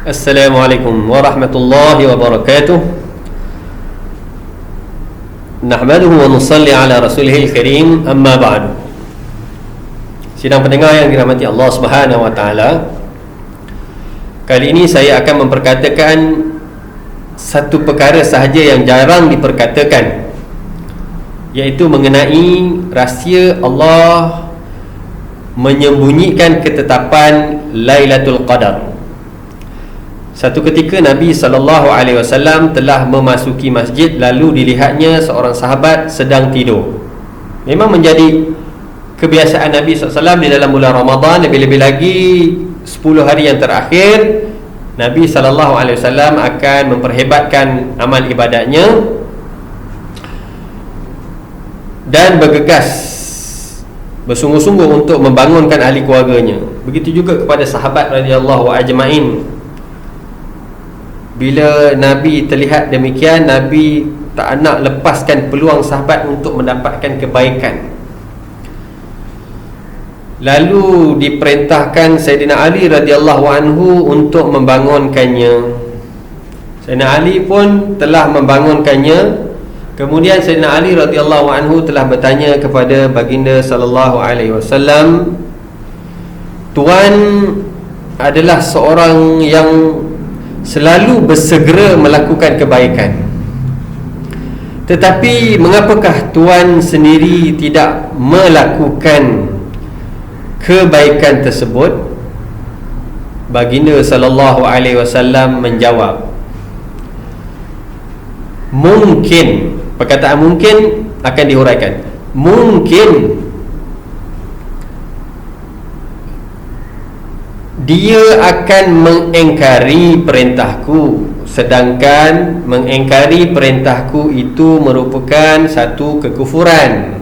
Assalamualaikum warahmatullahi wabarakatuh. Nahmaduhu wa nusalli ala rasulihil karim, amma ba'du. Sidang pendengar yang dirahmati Allah Subhanahu wa taala, kali ini saya akan memperkatakan satu perkara sahaja yang jarang diperkatakan, iaitu mengenai rahsia Allah menyembunyikan ketetapan Lailatul Qadar. Satu ketika Nabi SAW telah memasuki masjid, lalu dilihatnya seorang sahabat sedang tidur. Memang menjadi kebiasaan Nabi SAW di dalam bulan Ramadan, lebih-lebih lagi 10 hari yang terakhir, Nabi SAW akan memperhebatkan amal ibadatnya dan bergegas bersungguh-sungguh untuk membangunkan ahli keluarganya. Begitu juga kepada sahabat radhiyallahu ajma'in. Bila Nabi terlihat demikian, Nabi tak nak lepaskan peluang sahabat untuk mendapatkan kebaikan. Lalu diperintahkan Sayyidina Ali radhiyallahu anhu untuk membangunkannya. Sayyidina Ali pun telah membangunkannya. Kemudian Sayyidina Ali radhiyallahu anhu telah bertanya kepada baginda sallallahu alaihi wasallam, "Tuan adalah seorang yang selalu bersegera melakukan kebaikan, tetapi mengapakah Tuan sendiri tidak melakukan kebaikan tersebut?" Baginda sallallahu alaihi wasallam menjawab, "Mungkin," perkataan mungkin akan dihuraikan, mungkin dia akan mengingkari perintahku, sedangkan mengingkari perintahku itu merupakan satu kekufuran.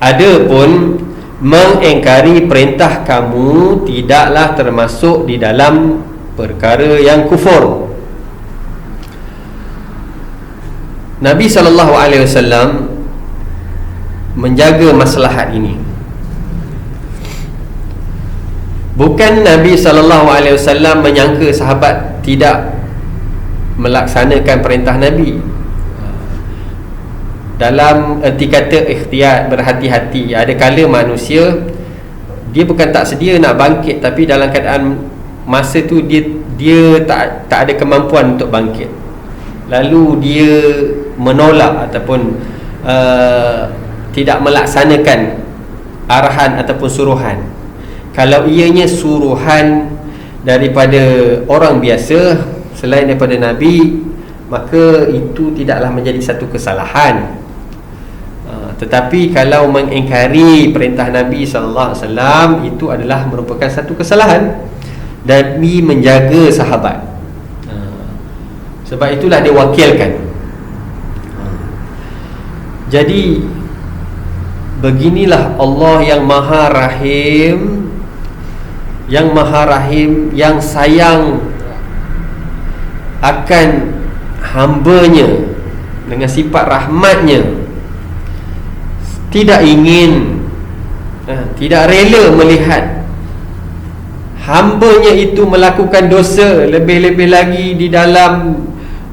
Adapun mengingkari perintah kamu tidaklah termasuk di dalam perkara yang kufur." Nabi SAW menjaga maslahat ini. Bukan Nabi SAW menyangka sahabat tidak melaksanakan perintah Nabi. Dalam erti kata ikhtiyat, berhati-hati. Ada kala manusia dia bukan tak sedia nak bangkit, tapi dalam keadaan masa tu dia tak ada kemampuan untuk bangkit. Lalu dia menolak ataupun tidak melaksanakan arahan ataupun suruhan. Kalau ianya suruhan daripada orang biasa selain daripada Nabi, maka itu tidaklah menjadi satu kesalahan. Tetapi kalau mengingkari perintah Nabi SAW, itu adalah merupakan satu kesalahan. Nabi menjaga sahabat, sebab itulah dia wakilkan. Jadi beginilah Allah yang Maha Rahim, yang sayang akan hambanya dengan sifat rahmatnya. Tidak ingin, tidak rela melihat hambanya itu melakukan dosa, lebih-lebih lagi di dalam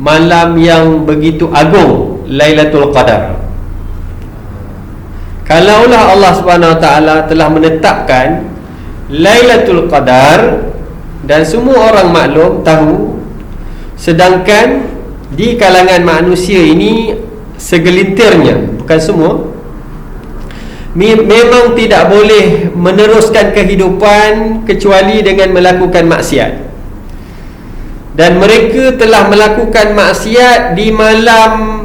malam yang begitu agung, Lailatul Qadar. Kalaulah Allah Subhanahu Wa Taala telah menetapkan Lailatul Qadar dan semua orang maklum tahu, sedangkan di kalangan manusia ini segelintirnya, bukan semua, memang tidak boleh meneruskan kehidupan kecuali dengan melakukan maksiat, dan mereka telah melakukan maksiat di malam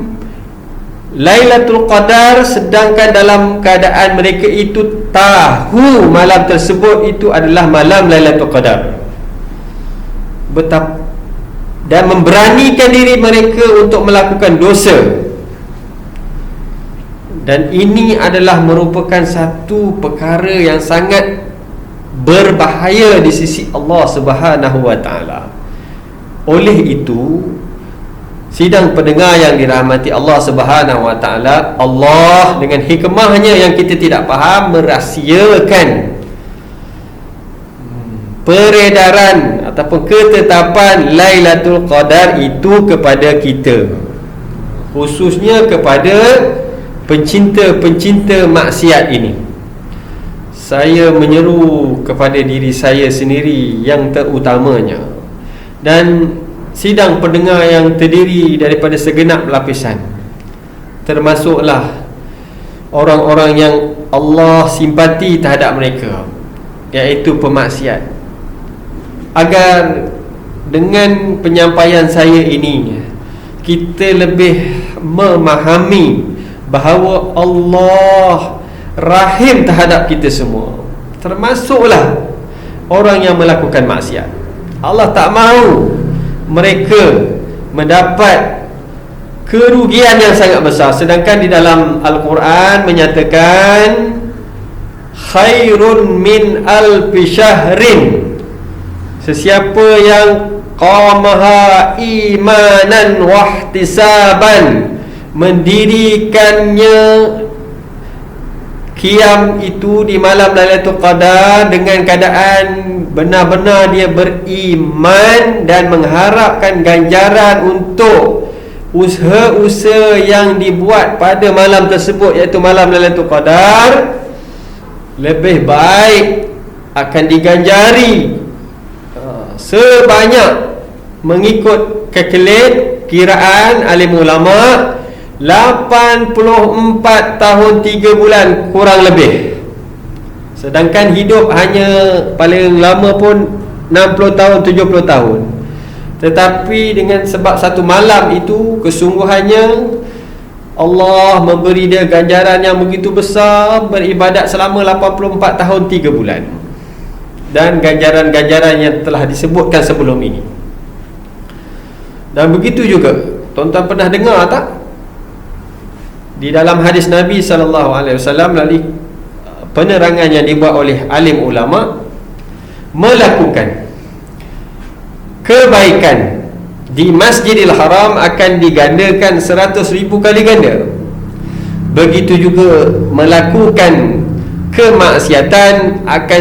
Lailatul Qadar, sedangkan dalam keadaan mereka itu tahu malam tersebut itu adalah malam Lailatul Qadar. Dan memberanikan diri mereka untuk melakukan dosa. Dan ini adalah merupakan satu perkara yang sangat berbahaya di sisi Allah Subhanahu Wa Taala. Oleh itu, sidang pendengar yang dirahmati Allah Subhanahu Wa Taala, Allah dengan hikmahnya yang kita tidak faham merahsiakan peredaran ataupun ketetapan Lailatul Qadar itu kepada kita, khususnya kepada pencinta-pencinta maksiat ini. Saya menyeru kepada diri saya sendiri yang terutamanya, dan sidang pendengar yang terdiri daripada segenap lapisan, termasuklah orang-orang yang Allah simpati terhadap mereka, iaitu pemaksiat, agar dengan penyampaian saya ini kita lebih memahami bahawa Allah rahim terhadap kita semua, termasuklah orang yang melakukan maksiat. Allah tak mahu mereka mendapat kerugian yang sangat besar. Sedangkan di dalam Al-Quran menyatakan khairun min alfi syahrin, sesiapa yang qamaha imanan wahtisaban, mendirikannya qiyam itu di malam Lailatul Qadar dengan keadaan benar-benar dia beriman dan mengharapkan ganjaran untuk usaha-usaha yang dibuat pada malam tersebut, iaitu malam Lailatul Qadar, lebih baik akan diganjari sebanyak, mengikut kalkulat kiraan alim ulama, 84 tahun 3 bulan kurang lebih. Sedangkan hidup hanya paling lama pun 60 tahun 70 tahun. Tetapi dengan sebab satu malam itu, kesungguhannya Allah memberi dia ganjaran yang begitu besar, beribadat selama 84 tahun 3 bulan, dan ganjaran-ganjaran yang telah disebutkan sebelum ini. Dan begitu juga, tuan-tuan pernah dengar tak, di dalam hadis Nabi SAW melalui penerangan yang dibuat oleh alim ulama, melakukan kebaikan di Masjidil Haram akan digandakan 100,000 kali ganda. Begitu juga melakukan kemaksiatan akan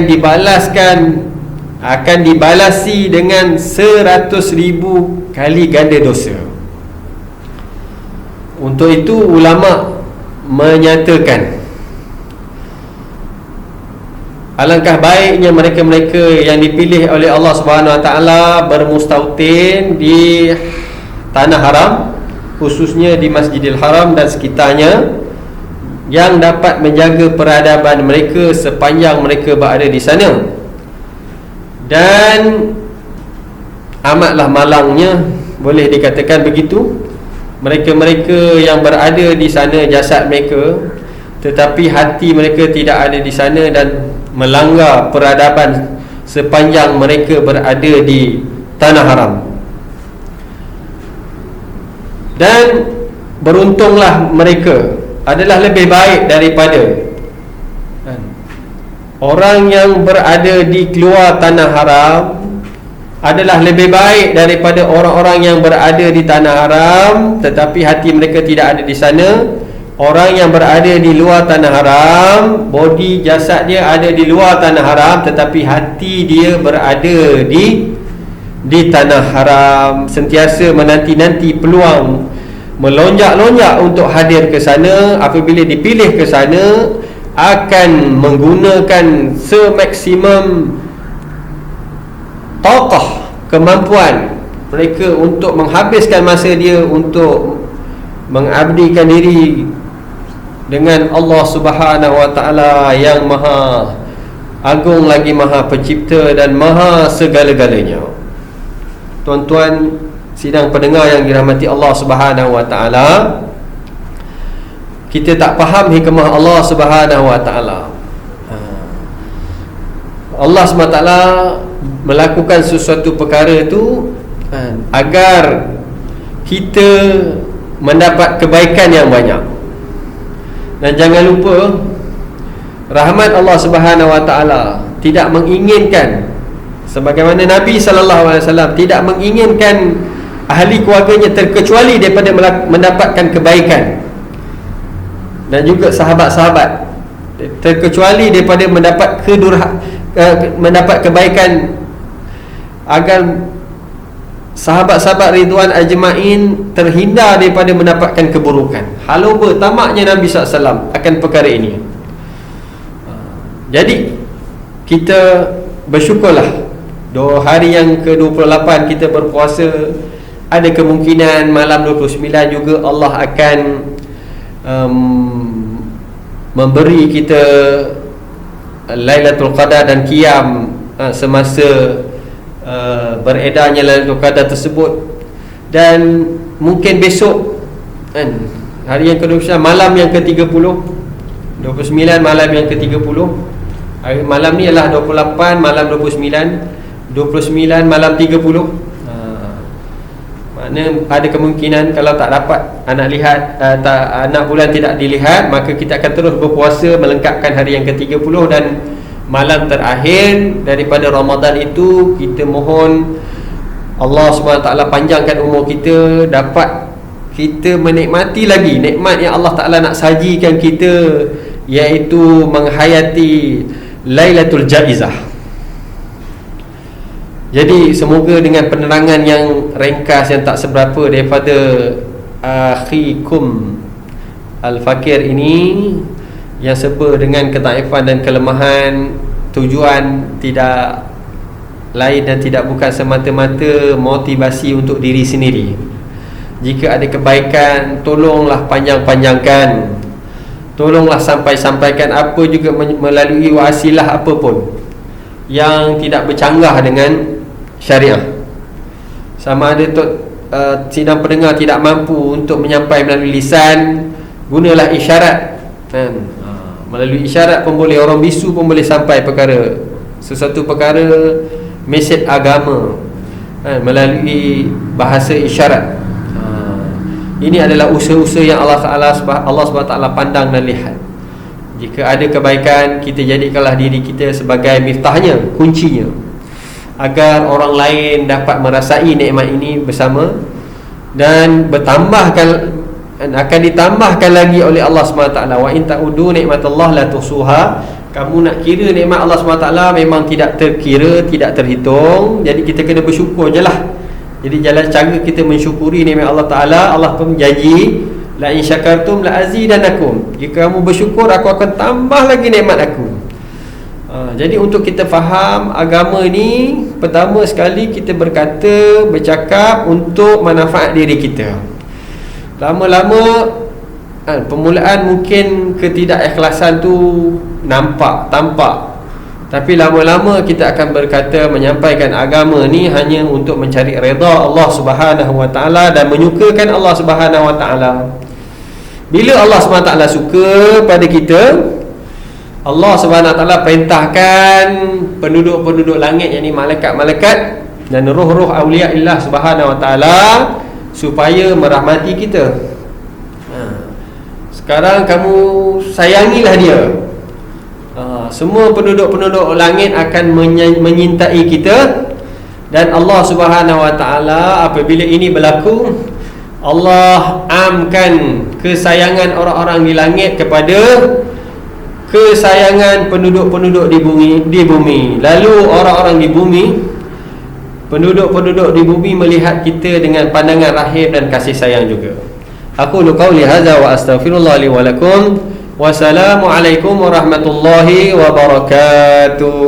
dibalasi dengan 100,000 kali ganda dosa. Untuk itu ulama menyatakan alangkah baiknya mereka-mereka yang dipilih oleh Allah Subhanahu Wa Taala bermustautin di tanah haram, khususnya di Masjidil Haram dan sekitarnya, yang dapat menjaga peradaban mereka sepanjang mereka berada di sana. Dan amatlah malangnya, boleh dikatakan begitu, mereka-mereka yang berada di sana, jasad mereka, tetapi hati mereka tidak ada di sana, dan melanggar peradaban sepanjang mereka berada di tanah haram. Dan beruntunglah mereka, adalah lebih baik daripada orang yang berada di keluar tanah haram, adalah lebih baik daripada orang-orang yang berada di tanah haram tetapi hati mereka tidak ada di sana. Orang yang berada di luar tanah haram, body jasad dia ada di luar tanah haram, tetapi hati dia berada di tanah haram, sentiasa menanti-nanti peluang, melonjak-lonjak untuk hadir ke sana. Apabila dipilih ke sana, akan menggunakan semaksimum taqah, kemampuan mereka untuk menghabiskan masa dia untuk mengabdikan diri dengan Allah Subhanahu Wa Taala yang maha agung lagi, maha pencipta dan maha segala-galanya. Tuan-tuan sidang pendengar yang dirahmati Allah Subhanahu Wa Taala, kita tak faham hikmah Allah Subhanahu Wa Taala. Allah SWT melakukan sesuatu perkara itu agar kita mendapat kebaikan yang banyak. Dan jangan lupa, rahmat Allah Subhanahu Wa Taala tidak menginginkan, sebagaimana Nabi SAW tidak menginginkan ahli keluarganya terkecuali daripada mendapatkan kebaikan, dan juga sahabat-sahabat terkecuali daripada mendapat mendapat kebaikan agar sahabat-sahabat Ridwan ajma'in terhindar daripada mendapatkan keburukan. Haluba tamaknya Nabi SAW akan perkara ini. Jadi kita bersyukurlah, hari yang ke-28 kita berpuasa. Ada kemungkinan malam 29 juga Allah akan memberi kita Lailatul Qadar dan qiyam semasa beredarnya Lailatul Qadar tersebut. Dan mungkin besok kan, hari yang ke-29 malam yang ke-30, 29 malam yang ke-30. Malam ni adalah 28 malam 29, 29 malam 30. Makna ada kemungkinan kalau tak dapat anak lihat, anak bulan tidak dilihat, maka kita akan terus berpuasa melengkapkan hari yang ke-30. Dan malam terakhir daripada Ramadan itu, kita mohon Allah SWT panjangkan umur kita, dapat kita menikmati lagi nikmat yang Allah Ta'ala nak sajikan kita, iaitu menghayati Lailatul Jaizah. Jadi semoga dengan penerangan yang ringkas, yang tak seberapa daripada akhikum Al-Fakir ini, yang serba dengan ketaifan dan kelemahan, tujuan tidak lain dan tidak bukan semata-mata motivasi untuk diri sendiri. Jika ada kebaikan, tolonglah panjang-panjangkan, tolonglah sampaikan apa juga melalui wasilah apapun yang tidak bercanggah dengan syariah. Sama ada sidang pendengar tidak mampu untuk menyampaikan melalui lisan, gunalah isyarat kan? Melalui isyarat pun boleh, orang bisu pun boleh sampai sesuatu perkara mesej agama kan? Melalui bahasa isyarat. Ini adalah usaha-usaha yang Allah SWT pandang dan lihat. Jika ada kebaikan, kita jadikanlah diri kita sebagai miftahnya, kuncinya, agar orang lain dapat merasai nikmat ini bersama. Dan akan ditambahkan lagi oleh Allah SWT. Wa in ta'udu nikmatallah la tuhsuha. Kamu nak kira nikmat Allah SWT memang tidak terkira, tidak terhitung. Jadi kita kena bersyukur je lah. Jadi jalan cara kita mensyukuri nikmat Allah Ta'ala, Allah pun janji, la in syakartum la azidanakum. Jika kamu bersyukur, aku akan tambah lagi nikmat aku. Jadi untuk kita faham agama ni, pertama sekali kita bercakap untuk manfaat diri kita. Lama-lama permulaan mungkin ketidakikhlasan tu tampak. Tapi lama-lama kita akan berkata menyampaikan agama ni hanya untuk mencari redha Allah Subhanahu Wa Taala dan menyukakan Allah Subhanahu Wa Taala. Bila Allah Subhanahu Wa Taala suka pada kita, Allah Subhanahu Wa Taala perintahkan penduduk-penduduk langit, yakni malaikat-malaikat dan roh-roh awliya Allah Subhanahu Wa Taala supaya merahmati kita. Sekarang kamu sayangilah dia. Semua penduduk-penduduk langit akan menyintai kita. Dan Allah Subhanahu Wa Taala apabila ini berlaku, Allah amkan kesayangan orang-orang di langit kepada kesayangan penduduk-penduduk di bumi. Lalu orang-orang di bumi, penduduk-penduduk di bumi melihat kita dengan pandangan rahim dan kasih sayang juga. Aku qauli hadza wa astaghfirullah li wa lakum. Wassalamualaikum warahmatullahi wabarakatuh.